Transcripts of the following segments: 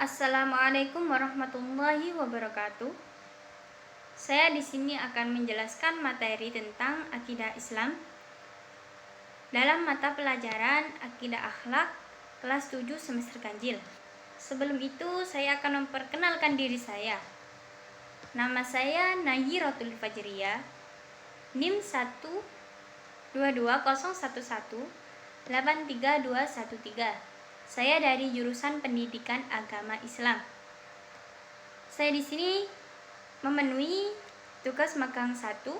Assalamualaikum warahmatullahi wabarakatuh. Saya di sini akan menjelaskan materi tentang akidah Islam dalam mata pelajaran Akidah Akhlak kelas 7 semester ganjil. Sebelum itu, saya akan memperkenalkan diri saya. Nama saya Nayiratul Fajriyah, NIM 12201183213. Saya dari jurusan Pendidikan Agama Islam. Saya di sini memenuhi tugas magang 1,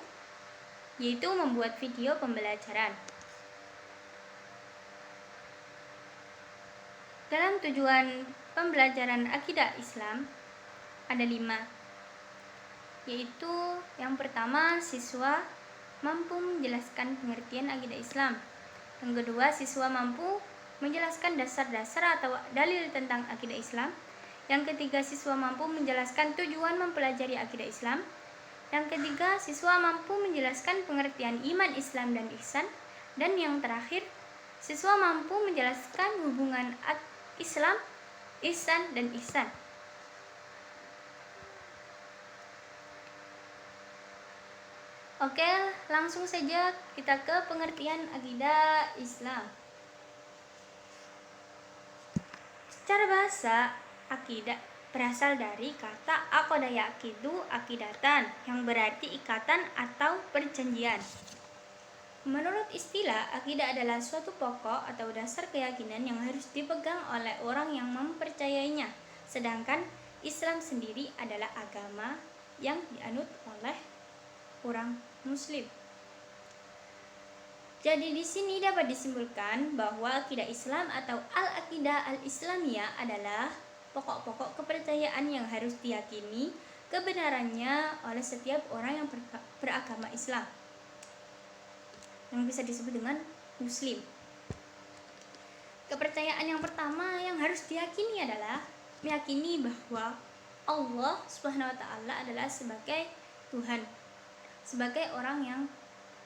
yaitu membuat video pembelajaran. Dalam tujuan pembelajaran akidah Islam ada 5, yaitu yang pertama, siswa mampu menjelaskan pengertian akidah Islam. Yang kedua, siswa mampu menjelaskan dasar-dasar atau dalil tentang akidah Islam. Yang ketiga, siswa mampu menjelaskan tujuan mempelajari akidah Islam. Yang ketiga, siswa mampu menjelaskan pengertian iman, Islam, dan ihsan. Dan yang terakhir, siswa mampu menjelaskan hubungan Islam, ihsan, dan ihsan. Oke, langsung saja kita ke pengertian akidah Islam. Secara bahasa, akidah berasal dari kata aqada yaqidu aqidatan, yang berarti ikatan atau perjanjian. Menurut istilah, akidah adalah suatu pokok atau dasar keyakinan yang harus dipegang oleh orang yang mempercayainya. Sedangkan Islam sendiri adalah agama yang dianut oleh orang Muslim. Jadi di sini dapat disimpulkan bahwa akidah Islam atau al-aqidah al-islamiyah adalah pokok-pokok kepercayaan yang harus diyakini kebenarannya oleh setiap orang yang beragama Islam, yang bisa disebut dengan Muslim. Kepercayaan yang pertama yang harus diyakini adalah meyakini bahwa Allah Subhanahu wa Ta'ala adalah sebagai Tuhan, sebagai orang yang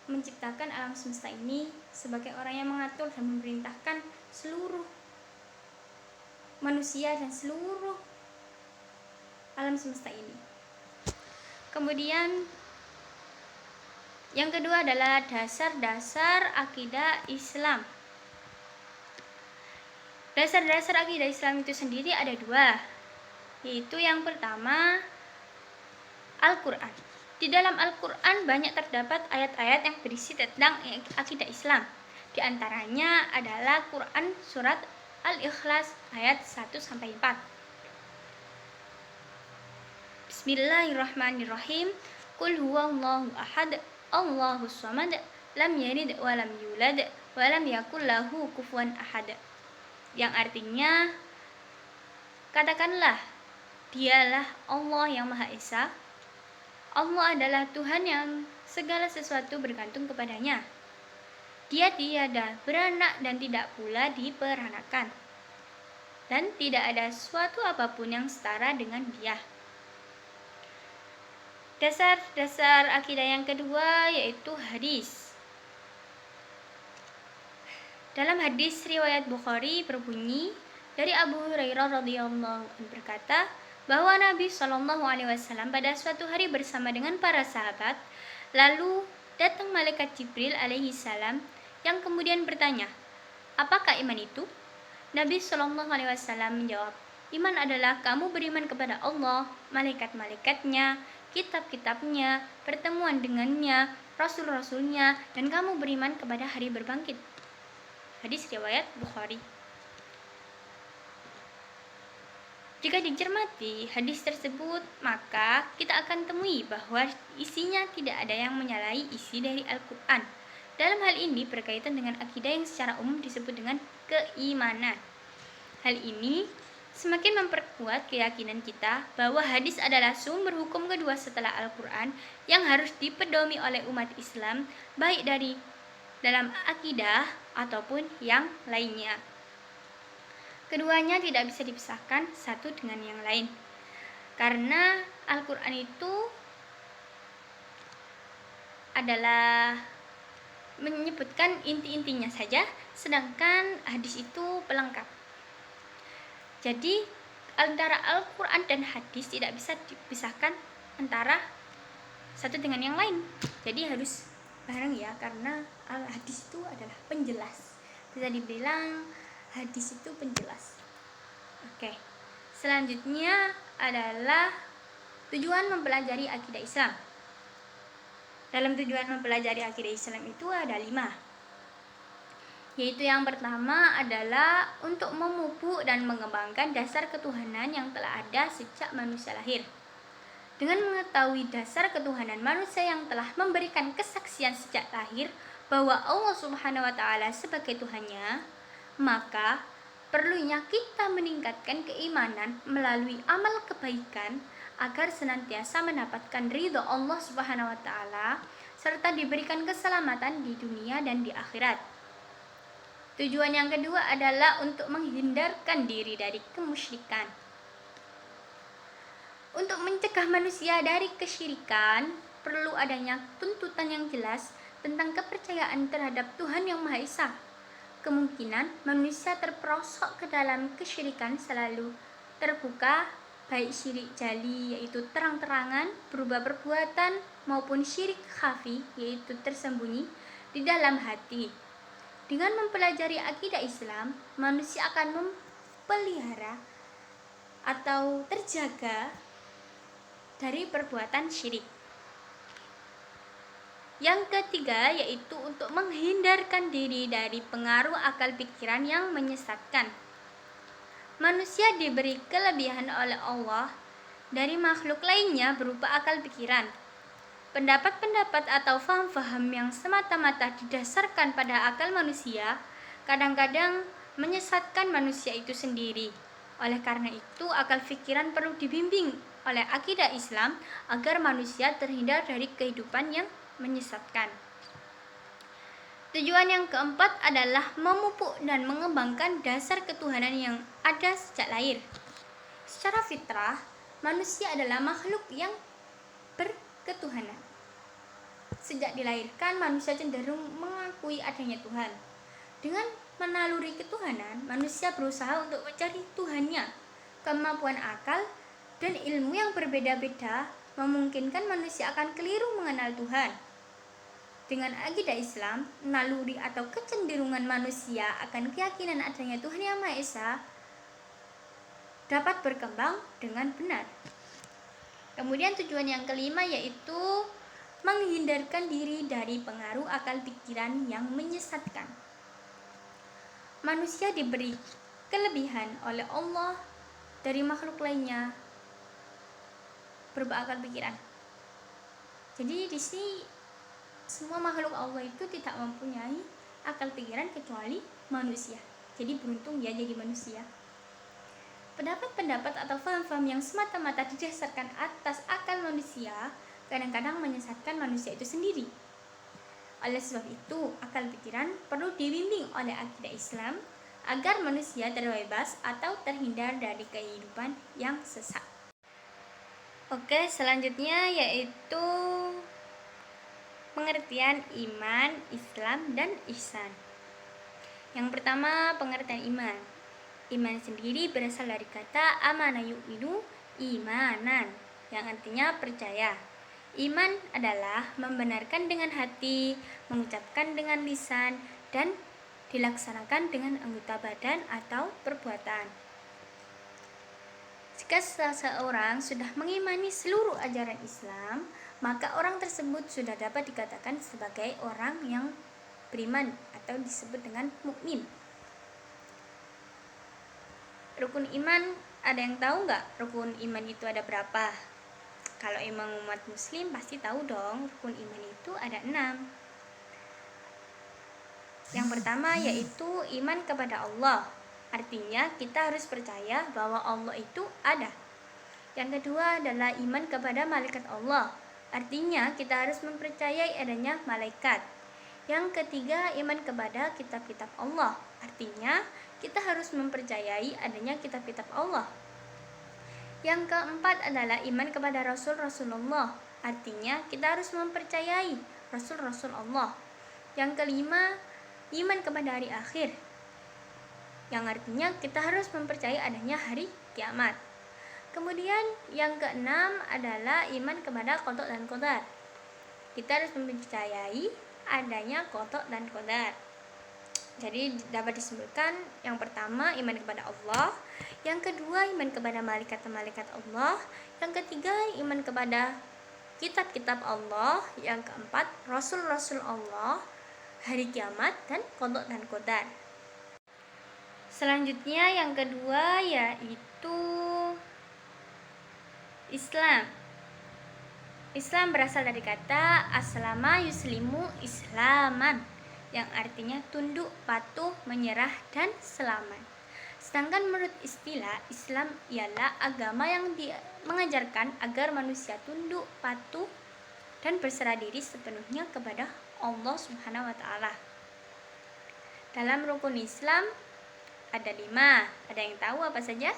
menciptakan alam semesta ini, sebagai orang yang mengatur dan memerintahkan seluruh manusia dan seluruh alam semesta ini. Kemudian yang kedua adalah dasar-dasar akidah Islam. Dasar-dasar akidah Islam itu sendiri ada 2, yaitu yang pertama, Al-Quran. Di dalam Al-Quran banyak terdapat ayat-ayat yang berisi tentang akidah Islam. Di antaranya adalah Quran surat Al-Ikhlas ayat 1-4. Bismillahirrahmanirrahim. Qul huwallahu ahad, Allahus samad, lam yalid wa lam yulad wa lam yakul lahu kufuwan ahad. Yang artinya, katakanlah, dialah Allah yang Maha Esa. Allah adalah Tuhan yang segala sesuatu bergantung kepadanya. Dia tiada beranak dan tidak pula diperanakan. Dan tidak ada suatu apapun yang setara dengan Dia. Dasar-dasar akidah yang kedua yaitu hadis. Dalam hadis riwayat Bukhari berbunyi dari Abu Hurairah radhiyallahu anhu berkata, bahwa Nabi SAW pada suatu hari bersama dengan para sahabat, lalu datang malaikat Jibril alaihi salam yang kemudian bertanya, apakah iman itu? Nabi SAW menjawab, iman adalah kamu beriman kepada Allah, malaikat-malaikatnya, kitab-kitabnya, pertemuan dengannya, rasul-rasulnya, dan kamu beriman kepada hari berbangkit. Hadis riwayat Bukhari. Jika dicermati hadis tersebut, maka kita akan temui bahwa isinya tidak ada yang menyalahi isi dari Al-Quran. Dalam hal ini berkaitan dengan akidah yang secara umum disebut dengan keimanan. Hal ini semakin memperkuat keyakinan kita bahwa hadis adalah sumber hukum kedua setelah Al-Quran yang harus dipedomi oleh umat Islam, baik dari dalam akidah ataupun yang lainnya. Keduanya tidak bisa dipisahkan satu dengan yang lain, karena Al-Quran itu adalah menyebutkan inti-intinya saja, sedangkan hadis itu pelengkap. Jadi antara Al-Quran dan hadis tidak bisa dipisahkan antara satu dengan yang lain. Jadi harus bareng ya, karena hadis itu adalah penjelas. Bisa dibilang hadis itu penjelas. Oke. Selanjutnya adalah tujuan mempelajari akidah Islam. Dalam tujuan mempelajari akidah Islam itu ada 5. Yaitu yang pertama adalah untuk memupuk dan mengembangkan dasar ketuhanan yang telah ada sejak manusia lahir. Dengan mengetahui dasar ketuhanan manusia yang telah memberikan kesaksian sejak lahir bahwa Allah Subhanahu wa Ta'ala sebagai Tuhannya, maka perlunya kita meningkatkan keimanan melalui amal kebaikan agar senantiasa mendapatkan ridho Allah Subhanahu wa Ta'ala serta diberikan keselamatan di dunia dan di akhirat. Tujuan yang kedua adalah untuk menghindarkan diri dari kemusyrikan. Untuk mencegah manusia dari kesyirikan, perlu adanya tuntutan yang jelas tentang kepercayaan terhadap Tuhan Yang Maha Esa. Kemungkinan manusia terperosok ke dalam kesyirikan selalu terbuka, baik syirik jali yaitu terang-terangan berupa perbuatan maupun syirik khafi yaitu tersembunyi di dalam hati. Dengan mempelajari akidah Islam, manusia akan memelihara atau terjaga dari perbuatan syirik. Yang ketiga yaitu untuk menghindarkan diri dari pengaruh akal pikiran yang menyesatkan. Manusia diberi kelebihan oleh Allah dari makhluk lainnya berupa akal pikiran. Pendapat-pendapat atau faham-faham yang semata-mata didasarkan pada akal manusia kadang-kadang menyesatkan manusia itu sendiri. Oleh karena itu, akal pikiran perlu dibimbing oleh akidah Islam agar manusia terhindar dari kehidupan yang menyesatkan. Tujuan yang keempat adalah memupuk dan mengembangkan dasar ketuhanan yang ada sejak lahir. Secara fitrah, manusia adalah makhluk yang berketuhanan. Sejak dilahirkan, manusia cenderung mengakui adanya Tuhan. Dengan menaluri ketuhanan, manusia berusaha untuk mencari Tuhannya. Kemampuan akal dan ilmu yang berbeda-beda memungkinkan manusia akan keliru mengenal Tuhan. Dengan akidah Islam, naluri atau kecenderungan manusia akan keyakinan adanya Tuhan Yang Maha Esa dapat berkembang dengan benar. Kemudian tujuan yang kelima yaitu menghindarkan diri dari pengaruh akal pikiran yang menyesatkan. Manusia diberi kelebihan oleh Allah dari makhluk lainnya berupa akal pikiran. Jadi di sini semua makhluk Allah itu tidak mempunyai akal pikiran kecuali manusia. Jadi beruntung ya jadi manusia. Pendapat-pendapat atau faham-faham yang semata-mata didasarkan atas akal manusia kadang-kadang menyesatkan manusia itu sendiri. Oleh sebab itu, akal pikiran perlu dibimbing oleh akidah Islam agar manusia terbebas atau terhindar dari kehidupan yang sesat. Oke, selanjutnya yaitu pengertian iman, Islam, dan ihsan. Yang pertama, pengertian iman. Iman sendiri berasal dari kata amana yu'minu imanan, yang artinya percaya. Iman adalah membenarkan dengan hati, mengucapkan dengan lisan, dan dilaksanakan dengan anggota badan atau perbuatan. Jika seseorang sudah mengimani seluruh ajaran Islam, maka orang tersebut sudah dapat dikatakan sebagai orang yang beriman atau disebut dengan mukmin. Rukun iman, ada yang tahu nggak rukun iman itu ada berapa? Kalau emang umat muslim pasti tahu dong, rukun iman itu ada 6. Yang pertama yaitu iman kepada Allah. Artinya kita harus percaya bahwa Allah itu ada. Yang kedua adalah iman kepada malaikat Allah. Artinya kita harus mempercayai adanya malaikat. Yang ketiga iman kepada kitab-kitab Allah. Artinya kita harus mempercayai adanya kitab-kitab Allah. Yang keempat adalah iman kepada Rasul-Rasulullah. Artinya kita harus mempercayai Rasul-Rasul Allah. Yang kelima, iman kepada hari akhir. Yang artinya kita harus mempercayai adanya hari kiamat. Kemudian yang keenam adalah iman kepada qada dan qadar. Kita harus mempercayai adanya qada dan qadar. Jadi dapat disebutkan yang pertama iman kepada Allah, yang kedua iman kepada malaikat-malaikat Allah, yang ketiga iman kepada kitab-kitab Allah, yang keempat rasul-rasul Allah, hari kiamat, dan qada dan qadar. Selanjutnya yang kedua yaitu Islam. Islam berasal dari kata aslama yuslimu islaman, yang artinya tunduk, patuh, menyerah, dan selamat. Sedangkan menurut istilah, Islam ialah agama yang mengajarkan agar manusia tunduk, patuh, dan berserah diri sepenuhnya kepada Allah Subhanahu wa Ta'ala. Dalam rukun Islam ada 5. Ada yang tahu apa saja?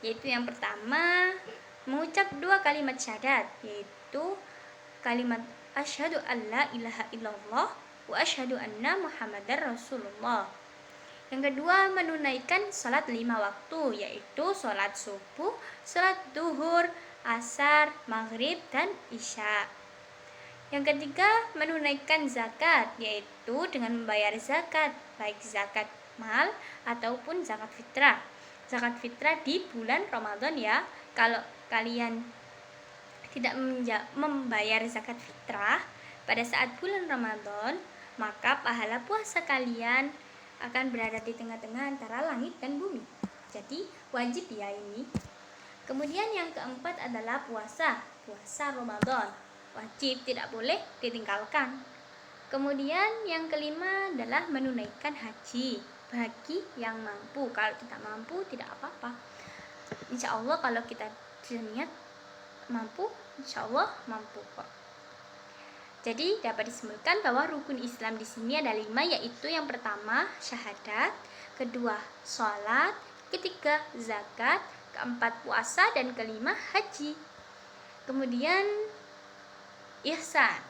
Yaitu yang pertama, mengucap 2 kalimat syahadat, yaitu kalimat asyhadu alla ilaha illallah wa asyhadu anna muhammadar rasulullah. Yang kedua, menunaikan salat 5 waktu, yaitu salat subuh, salat duhur, asar, maghrib, dan isya. Yang ketiga, menunaikan zakat, yaitu dengan membayar zakat, baik zakat mal ataupun zakat fitrah. Zakat fitrah di bulan Ramadan ya. Kalau kalian tidak membayar zakat fitrah pada saat bulan Ramadan, maka pahala puasa kalian akan berada di tengah-tengah antara langit dan bumi. Jadi wajib ya ini. Kemudian yang keempat adalah puasa Ramadan. Wajib, tidak boleh ditinggalkan. Kemudian yang kelima adalah menunaikan haji bagi yang mampu. Kalau tidak mampu tidak apa-apa. Insya Allah kalau kita niat mampu, insya Allah mampu kok. Jadi dapat disimpulkan bahwa rukun Islam di sini ada 5, yaitu yang pertama syahadat, kedua sholat, ketiga zakat, keempat puasa, dan kelima haji. Kemudian ihsan.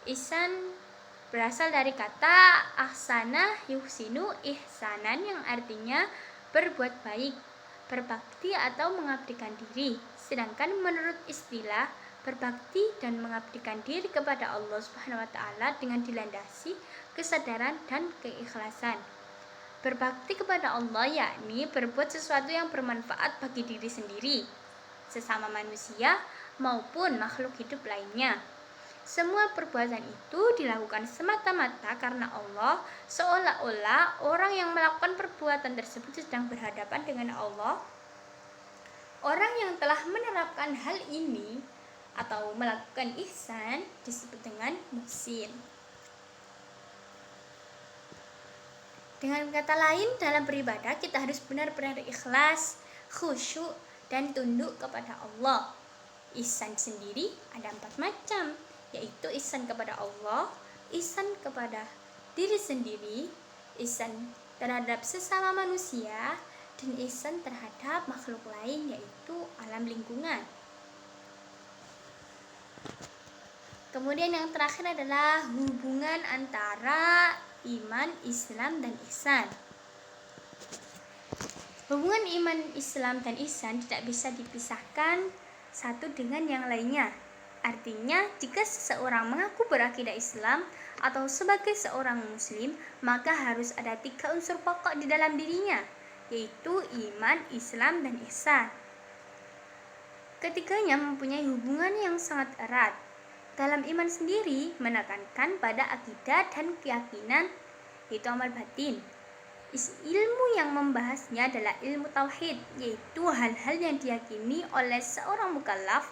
Ihsan berasal dari kata ahsana yuhsinu ihsanan, yang artinya berbuat baik, berbakti atau mengabdikan diri. Sedangkan menurut istilah, berbakti dan mengabdikan diri kepada Allah Subhanahu wa Ta'ala dengan dilandasi kesadaran dan keikhlasan. Berbakti kepada Allah yakni berbuat sesuatu yang bermanfaat bagi diri sendiri, sesama manusia, maupun makhluk hidup lainnya. Semua perbuatan itu dilakukan semata-mata karena Allah, seolah-olah orang yang melakukan perbuatan tersebut sedang berhadapan dengan Allah. Orang yang telah menerapkan hal ini atau melakukan ihsan disebut dengan muhsin. Dengan kata lain, dalam beribadah kita harus benar-benar ikhlas, khusyuk, dan tunduk kepada Allah. Ihsan sendiri ada 4 macam, yaitu ihsan kepada Allah, ihsan kepada diri sendiri, ihsan terhadap sesama manusia, dan ihsan terhadap makhluk lain, yaitu alam lingkungan. Kemudian yang terakhir adalah hubungan antara iman, Islam, dan ihsan. Hubungan iman, Islam, dan ihsan tidak bisa dipisahkan satu dengan yang lainnya. Artinya, jika seseorang mengaku berakidah Islam atau sebagai seorang muslim, maka harus ada 3 unsur pokok di dalam dirinya, yaitu iman, Islam, dan ihsan. Ketiganya mempunyai hubungan yang sangat erat. Dalam iman sendiri menekankan pada akidah dan keyakinan, yaitu amal batin. Ilmu yang membahasnya adalah ilmu tauhid, yaitu hal-hal yang diyakini oleh seorang mukallaf.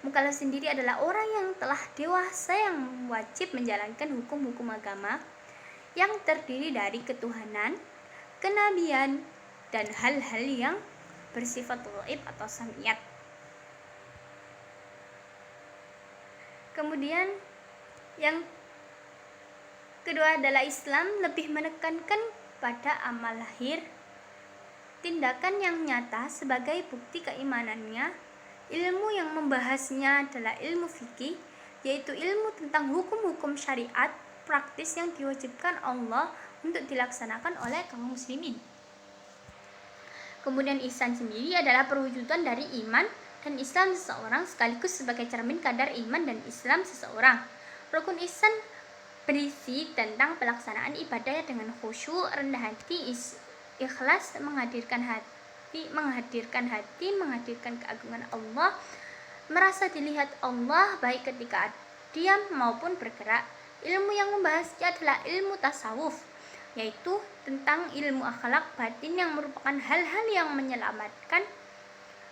Mukallaf sendiri adalah orang yang telah dewasa yang wajib menjalankan hukum-hukum agama yang terdiri dari ketuhanan, kenabian, dan hal-hal yang bersifat gaib atau samiyat. Kemudian yang kedua adalah Islam lebih menekankan pada amal lahir, tindakan yang nyata sebagai bukti keimanannya. Ilmu yang membahasnya adalah ilmu fikih, yaitu ilmu tentang hukum-hukum syariat praktis yang diwajibkan Allah untuk dilaksanakan oleh kaum muslimin. Kemudian ihsan sendiri adalah perwujudan dari iman dan Islam seseorang sekaligus sebagai cermin kadar iman dan Islam seseorang. Rukun ihsan berisi tentang pelaksanaan ibadah dengan khusyuk, rendah hati, ikhlas, menghadirkan keagungan Allah, merasa dilihat Allah baik ketika diam maupun bergerak. Ilmu yang membahasnya adalah ilmu tasawuf, yaitu tentang ilmu akhlak batin yang merupakan hal-hal yang menyelamatkan,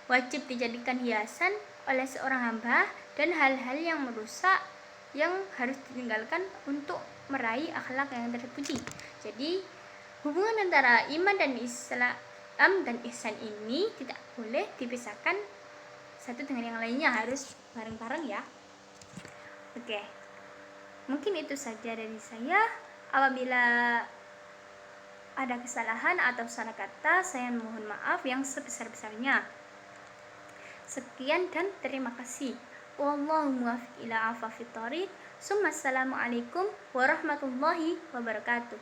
wajib dijadikan hiasan oleh seorang hamba, dan hal-hal yang merusak yang harus ditinggalkan untuk meraih akhlak yang terpuji. Jadi hubungan antara iman dan Islam dan ihsan ini tidak boleh dipisahkan satu dengan yang lainnya, harus bareng-bareng ya. Oke, mungkin itu saja dari saya. Apabila ada kesalahan atau salah kata, saya mohon maaf yang sebesar-besarnya. Sekian dan terima kasih. Wallahu muwaffiq ila aqwamit thoriq. Assalamualaikum warahmatullahi wabarakatuh.